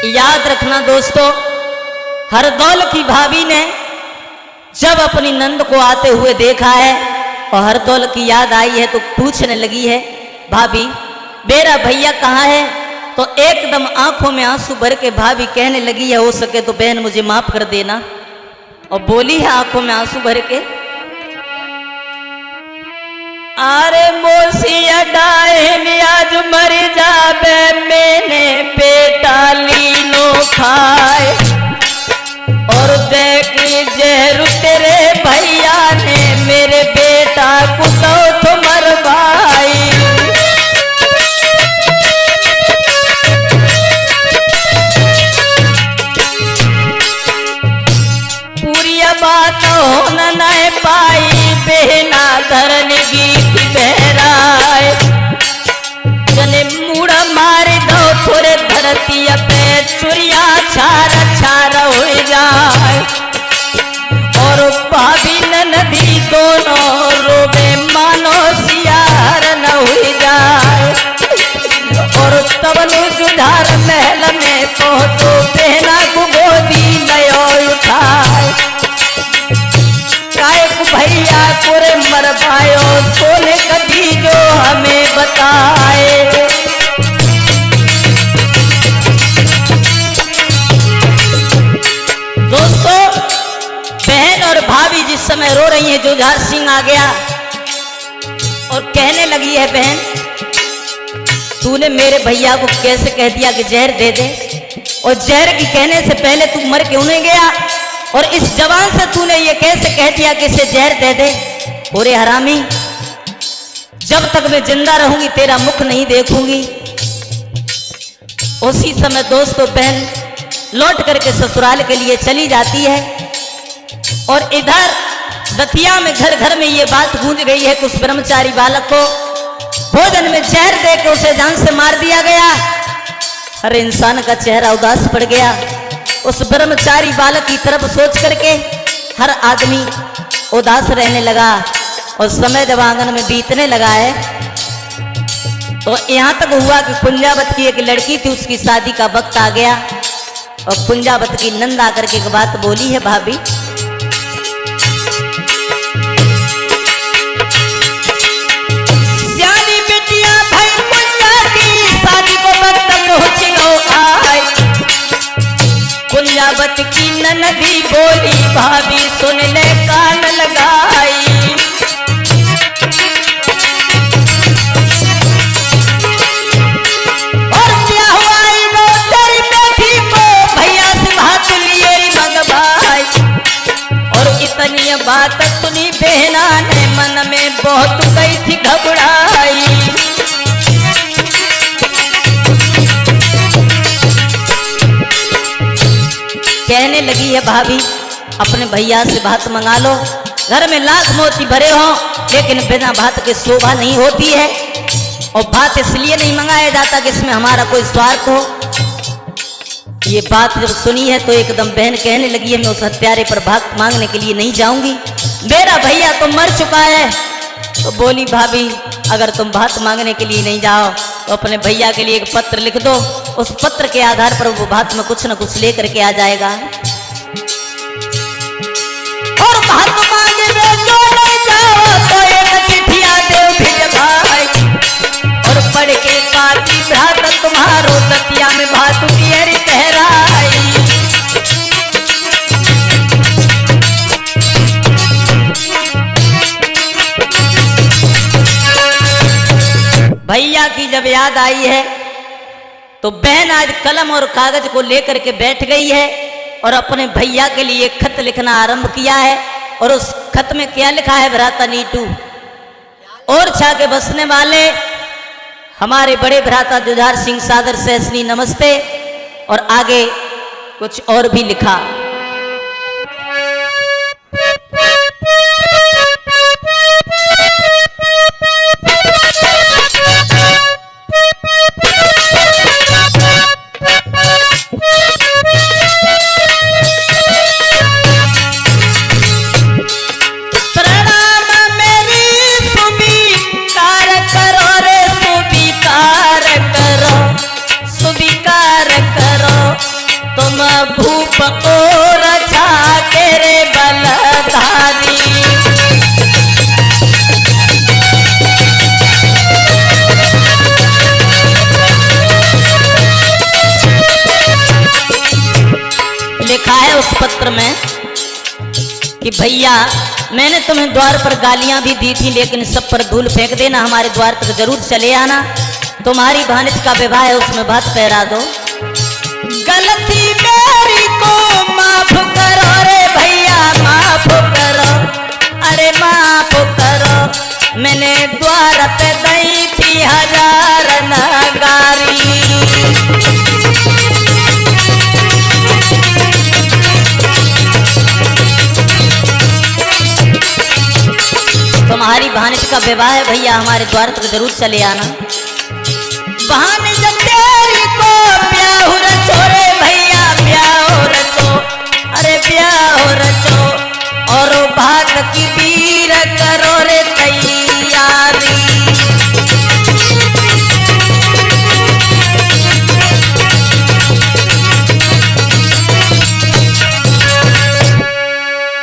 याद रखना दोस्तों, हरदौल की भाभी ने जब अपनी नंद को आते हुए देखा है और हरदौल की याद आई है तो पूछने लगी है, भाभी मेरा भैया कहाँ है? तो एकदम आंखों में आंसू भर के भाभी कहने लगी है, हो सके तो बहन मुझे माफ कर देना। और बोली है आंखों में आंसू भर के, अरे मोसिया डायन आज मर जाबे मैंने बेटा लीनो खाए, और देखी जहर तेरे भैया ने मेरे बेटा को तो मरवाई। पूरी बात होना नहीं पाई बहना धरन गीत बहराए, जने मुड़ा मार दो थोड़े धरती पे चुरिया छारा छारा हो जाए, और भाभी नदी दोनों रोबे मानो सियार न हो जाए, और तबनु जुझार महल में पहुंचो बहना को गोदी नयो उठाए, कायक भैया पूरे मरवायो सोने कभी जो हमें बताए। दोस्तों, बहन और भाभी जिस समय रो रही है, जुझार सिंह आ गया और कहने लगी है, बहन तूने मेरे भैया को कैसे कह दिया कि जहर दे दे, और जहर की कहने से पहले तू मर क्यों नहीं गया, और इस जवान से तूने ये कैसे कह दिया कि इसे जहर दे दे? पूरे हरामी, जब तक मैं जिंदा रहूंगी तेरा मुख नहीं देखूंगी। उसी समय दोस्तों बहन लौट करके ससुराल के लिए चली जाती है, और इधर दतिया में घर घर में ये बात गूंज गई है कि उस ब्रह्मचारी बालक को भोजन में जहर दे के उसे जान से मार दिया गया। हर इंसान का चेहरा उदास पड़ गया, उस ब्रह्मचारी बालक की तरफ सोच करके हर आदमी उदास रहने लगा, और समय जब आंगन में बीतने लगा है तो यहां तक हुआ कि कुंजावत की एक लड़की थी, उसकी शादी का वक्त आ गया, और कुंजावत की नंद आकर के एक बात बोली है, भाभी सियानी बेटिया भाई कुंजा की शादी को वक्त पहुंचो आए। कुंजावत की ननदी बोली, भाभी सुन ले कान लगाई, और क्या हुआ रो तेरी बेटी को भैया से हाथ लिए मंगवाई, और इतनी बात सुनी बहना ने मन में बहुत गई थी घबराई। कहने लगी है, भाभी अपने भैया से भात मंगा लो, घर में लाख मोती भरे हो लेकिन बिना भात के शोभा नहीं होती है, और भात इसलिए नहीं मंगाया जाता कि इसमें हमारा कोई स्वार्थ हो। ये बात जब सुनी है तो एकदम बहन कहने लगी है, मैं उस हत्यारे पर भात मांगने के लिए नहीं जाऊंगी, मेरा भैया तो मर चुका है। तो बोली, भाभी अगर तुम भात मांगने के लिए नहीं जाओ तो अपने भैया के लिए एक पत्र लिख दो, उस पत्र के आधार पर वो भात में कुछ न कुछ लेकर के आ जाएगा। और भात मांगे जो नहीं जाओ तो एक चिट्ठिया दे भेज भाई, और पढ़ के काटी भ्रात तुम्हारो दतिया में भातु की हरी तहराई। भैया की जब याद आई है तो बहन आज कलम और कागज को लेकर के बैठ गई है, और अपने भैया के लिए खत लिखना आरंभ किया है। और उस खत में क्या लिखा है, भ्राता नीटू और छा के बसने वाले हमारे बड़े भ्राता जुझार सिंह सादर सहसनी नमस्ते, और आगे कुछ और भी लिखा। सोम भूप और के रे बलधारी। लिखा है उस पत्र में कि भैया मैंने तुम्हें द्वार पर गालियां भी दी थी, लेकिन सब पर धूल फेंक देना, हमारे द्वार तक जरूर चले आना, तुम्हारी भानिज का विवाह है उसमें भात पहरा दो। गलती मेरी को माफ करो रे भैया, माफ करो, अरे माफ करो, मैंने द्वार पे दी थी 1000 नगारी। तुम्हारी भानिज का विवाह है भैया, हमारे द्वार तक जरूर चले आना। भानिज तेरी को ब्याह रचो रे भैया, ब्याह रचो, अरे ब्याह रचो, और भाग की वीर करो रे तैयारी।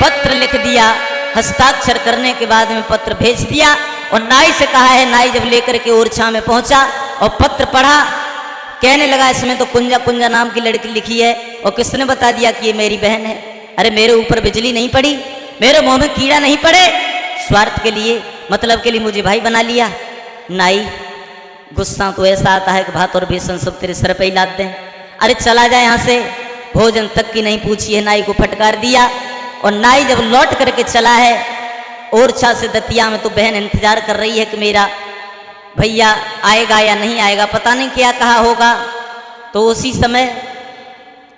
पत्र लिख दिया, हस्ताक्षर करने के बाद में पत्र भेज दिया और नाई से कहा है। नाई जब लेकर के ओरछा में पहुंचा और पत्र पढ़ा, कहने लगा इसमें तो कुंजा कुंजा नाम की लड़की लिखी है, और किसने बता दिया कि ये मेरी बहन है? अरे मेरे ऊपर बिजली नहीं पड़ी, मेरे मुंह में कीड़ा नहीं पड़े, स्वार्थ के लिए, मतलब के लिए मुझे भाई बना लिया। नाई गुस्सा तो ऐसा आता है कि भात और बेसन सब तेरे सर पे ही लाद दें। अरे चला जाए यहाँ से, भोजन तक की नहीं पूछी है, नाई को फटकार दिया। और नाई जब लौट करके चला है ओरछा से दतिया में, तो बहन इंतजार कर रही है कि मेरा भैया आएगा या नहीं आएगा, पता नहीं क्या कहा होगा। तो उसी समय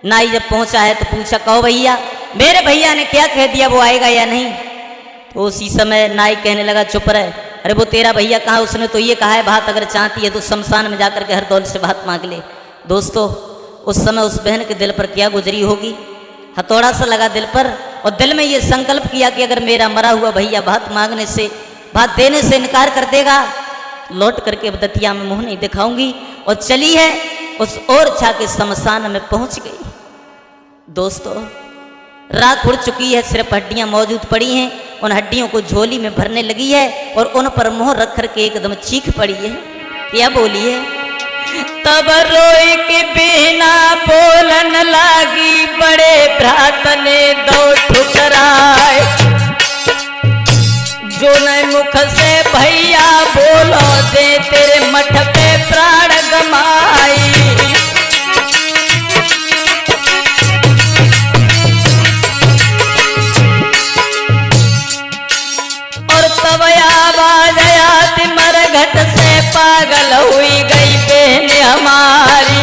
नाई जब पहुंचा है तो पूछा, कहो भैया मेरे भैया ने क्या कह दिया, वो आएगा या नहीं? तो उसी समय नाई कहने लगा, चुप रहे, अरे वो तेरा भैया कहाँ, उसने तो ये कहा है भात अगर चाहती है तो शमशान में जाकर के हर दौल से भात मांग ले। दोस्तों उस समय उस बहन के दिल पर क्या गुजरी होगी, हथौड़ा सा लगा दिल पर, और दिल में ये संकल्प किया कि अगर मेरा मरा हुआ भैया भात मांगने से, भात देने से इनकार कर देगा, लौट करके दतिया में मुंह नहीं दिखाऊंगी। और चली है उस ओरछा के शमशान में पहुंच गई। दोस्तों रात उड़ चुकी है, सिर्फ हड्डियां मौजूद पड़ी हैं, उन हड्डियों को झोली में भरने लगी है और उन पर मोहर रख करके एकदम चीख पड़ी है। क्या बोली है? तब रोई के बिना बोलन लागी, बड़े भ्रात ने दो ठुकराए, जो न मुख से भैया बोलो दे, तेरे मठ पे प्राण गमाई। और तब आवाज आती मरघट से, पागल हुई गई बहन हमारी,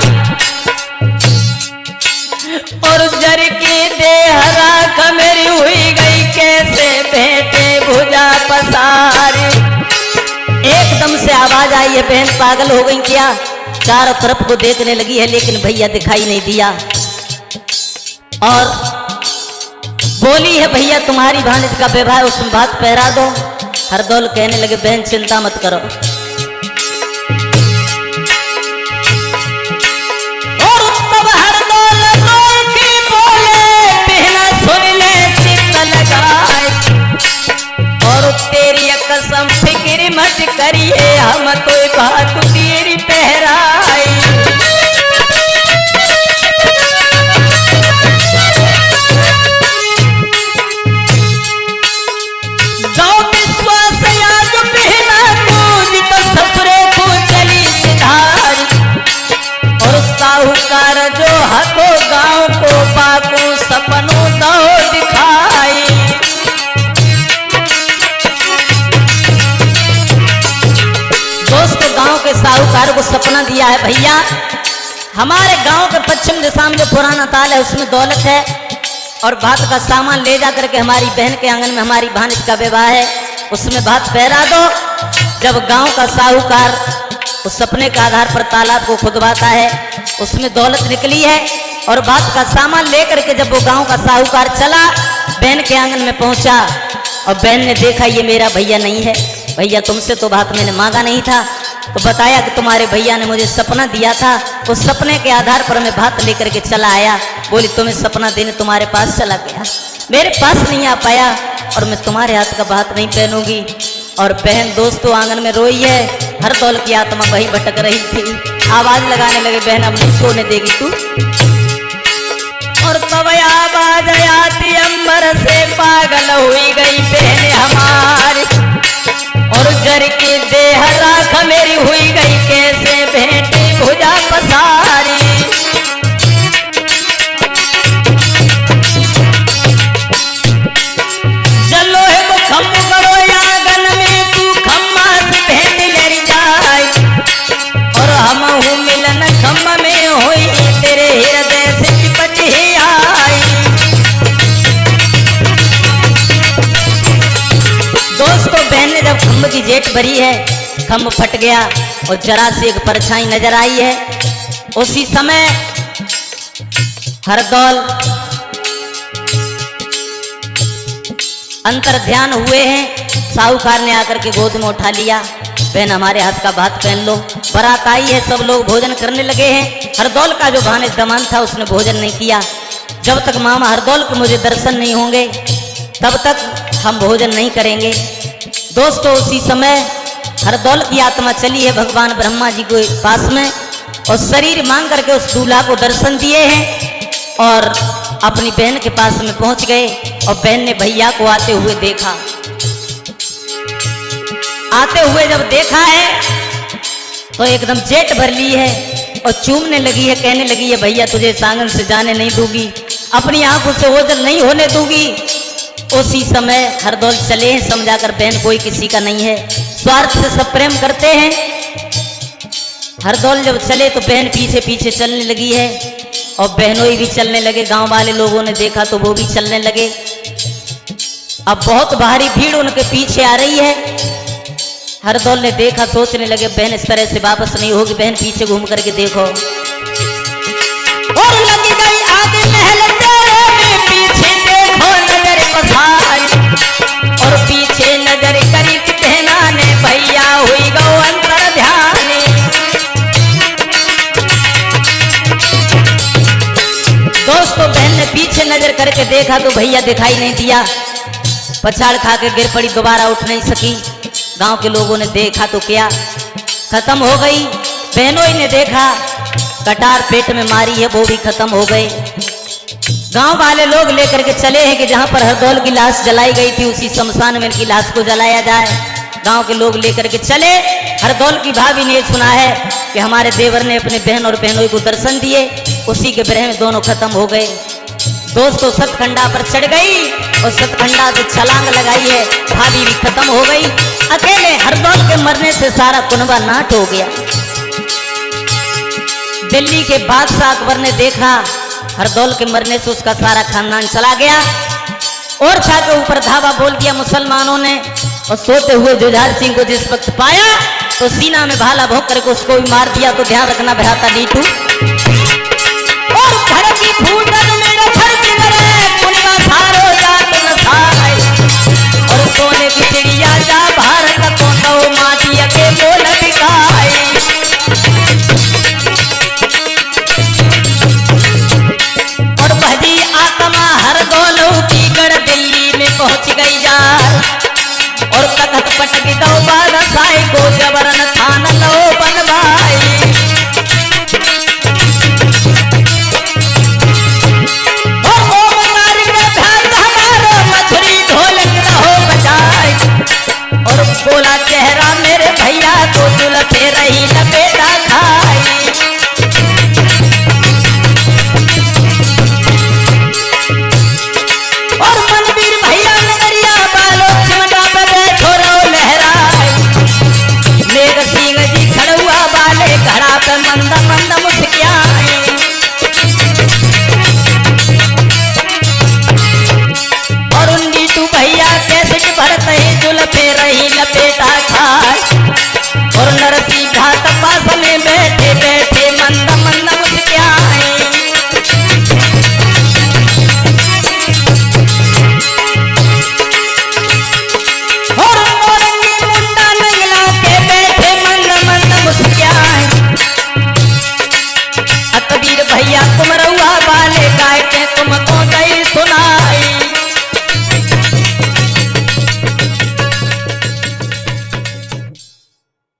और जर की देह राख मेरी हुई गई, कैसे भेंटे भुजा पसारी। एकदम से आवाज आई है, बहन पागल हो गई क्या? चारों तरफ को देखने लगी है, लेकिन भैया दिखाई नहीं दिया, और बोली है भैया तुम्हारी भानिज का विवाह, उसमें भात पहरा दो। हरदौल कहने लगे, बहन चिंता मत करो, और तब हरदौल की बोले, बहना सुन ले चित्त लगाए, और तेरी कसम फिक्र मत करिए, हम तो बात तेरी पहराई। साहूकार जो हको गांव को बाकू सपनों दो दिखाई। दोस्त गांव के साहूकार को सपना दिया है, भैया हमारे गांव के पश्चिम दिशा में जो पुराना ताल है उसमें दौलत है, और भात का सामान ले जा करके हमारी बहन के आंगन में हमारी भानिज का विवाह है, उसमें भात पहरा दो। जब गांव का साहूकार उस सपने के आधार पर तालाब को खुदवाता है, उसमें दौलत निकली है, और भात का सामान लेकर के जब वो गांव का साहूकार चला, बहन के आंगन में पहुंचा, और बहन ने देखा ये मेरा भैया नहीं है, भैया तुमसे तो भात मैंने मांगा नहीं था, तो बताया कि तुम्हारे भैया ने मुझे सपना दिया था, उस सपने के आधार पर मैं भात लेकर के चला आया। बोली तुम्हें सपना देने तुम्हारे पास चला गया, मेरे पास नहीं आ पाया और मैं तुम्हारे हाथ का भात नहीं पहनूंगी। और बहन दोस्तों आंगन में रोई है, हर दौल की आत्मा वहीं भटक रही थी। आवाज लगाने लगे बहन अब नहीं सोने देगी तू। और तब आवाज आती अंबर से पागल हुई गई बहन हमारी, और जर की देह राख मेरी हुई गई कैसे भेंटी भुजा पसारी। चलो है वो खम करो आंगन में तू खम्मा से भेंट ले जाए, और हम हूँ मिलन खम्मा में हुई तेरे हृदय से चिपट ही आई। दोस्तों बहन ने जब खम्भ की जेठ भरी है, खम्भ फट गया और जरा सी एक परछाई नजर आई है। उसी समय हरदौल अंतर ध्यान हुए हैं, साहूकार ने आकर के गोद में उठा लिया। बहन हमारे हाथ का भात पहन लो। बारात आई है, सब लोग भोजन करने लगे हैं। हरदौल का जो भाने दमान था उसने भोजन नहीं किया। जब तक मामा हरदौल के मुझे दर्शन नहीं होंगे तब तक हम भोजन नहीं करेंगे। दोस्तों उसी समय हरदौल की आत्मा चली है भगवान ब्रह्मा जी के पास में, और शरीर मांग करके उस दूल्हा को दर्शन दिए हैं और अपनी बहन के पास में पहुंच गए। और बहन ने भैया को आते हुए देखा। आते हुए जब देखा है तो एकदम जेट भर ली है और चूमने लगी है, कहने लगी है भैया तुझे आंगन से जाने नहीं दूंगी, अपनी आंखों से ओझल नहीं होने दूंगी। उसी समय हरदौल चले हैं, समझाकर बहन कोई किसी का नहीं है, स्वार्थ से सब प्रेम करते हैं। हरदौल जब चले तो बहन पीछे पीछे चलने लगी है और बहनोई भी चलने लगे। गांव वाले लोगों ने देखा तो वो भी चलने लगे। अब बहुत भारी भीड़ उनके पीछे आ रही है। हरदौल ने देखा, सोचने लगे बहन इस तरह से वापस नहीं होगी, बहन पीछे घूम करके देखो। और लगी गई आगे महल तेरे में, पीछे देखो नजर पसाई, और पीछे नजर करी बहना ने भैया हुई गौ अंतर ध्यानी। दोस्तों बहन ने पीछे नजर करके देखा तो भैया दिखाई नहीं दिया, पछाड़ खा के गिर पड़ी, दोबारा उठ नहीं सकी। गांव के लोगों ने देखा तो क्या, खत्म हो गई। बहनों ने देखा कटार पेट में मारी है, वो भी खत्म हो गए। गांव वाले लोग लेकर के चले हैं कि जहां पर हरदौल की लाश जलाई गई थी उसी शमशान में इनकी लाश को जलाया जाए। गांव के लोग लेकर के चले। हरदौल की भाभी ने सुना है कि हमारे देवर ने अपने बहन और बहनोई को दर्शन दिए, उसी के ब्रह में दोनों खत्म हो गए। दोस्तों सतखंडा पर चढ़ गई और सतखंडा से छलांग लगाई है, भाभी भी खत्म हो गई। अकेले हरदौल के मरने से सारा कुनबा नाट हो गया। दिल्ली के बादशाह अकबर ने देखा हरदौल के मरने से उसका सारा खानदान चला गया, और छा के ऊपर धावा बोल दिया मुसलमानों ने। और सोते हुए जुझार सिंह को जिस वक्त पाया तो सीना में भाला भोंक करके उसको भी मार दिया। तो ध्यान रखना भ्राता नीटू।